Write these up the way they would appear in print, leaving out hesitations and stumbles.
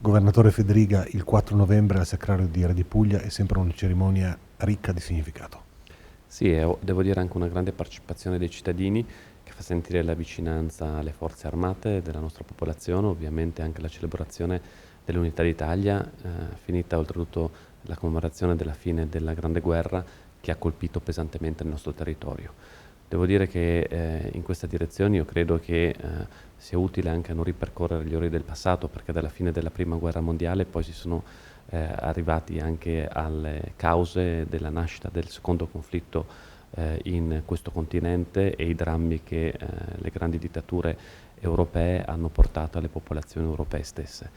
Governatore Federiga, il 4 novembre al Sacrario di Re di Puglia è sempre una cerimonia ricca di significato. Sì, e devo dire anche una grande partecipazione dei cittadini che fa sentire la vicinanza alle forze armate della nostra popolazione, ovviamente anche la celebrazione dell'Unità d'Italia, finita oltretutto la commemorazione della fine della Grande Guerra che ha colpito pesantemente il nostro territorio. Devo dire che in questa direzione io credo che sia utile anche non ripercorrere gli errori del passato, perché dalla fine della Prima Guerra Mondiale poi si sono arrivati anche alle cause della nascita del secondo conflitto in questo continente e i drammi che le grandi dittature europee hanno portato alle popolazioni europee stesse.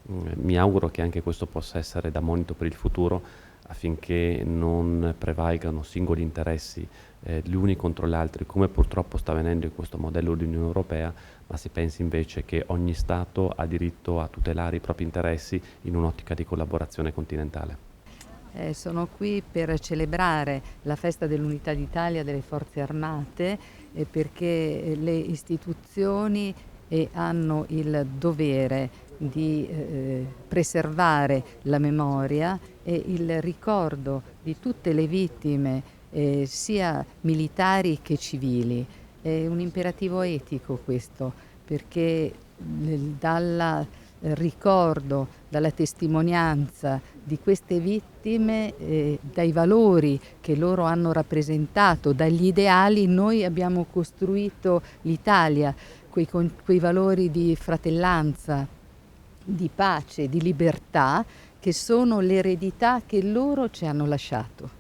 Mi auguro che anche questo possa essere da monito per il futuro, affinché non prevalgano singoli interessi gli uni contro gli altri, come purtroppo sta avvenendo in questo modello di Unione Europea, ma si pensi invece che ogni Stato ha diritto a tutelare i propri interessi in un'ottica di collaborazione continentale. Sono qui per celebrare la festa dell'Unità d'Italia delle Forze Armate, perché le istituzioni hanno il dovere di preservare la memoria e il ricordo di tutte le vittime, sia militari che civili. È un imperativo etico questo, perché dal ricordo, dalla testimonianza di queste vittime, dai valori che loro hanno rappresentato, dagli ideali, noi abbiamo costruito l'Italia, quei valori di fratellanza, di pace, di libertà, che sono l'eredità che loro ci hanno lasciato.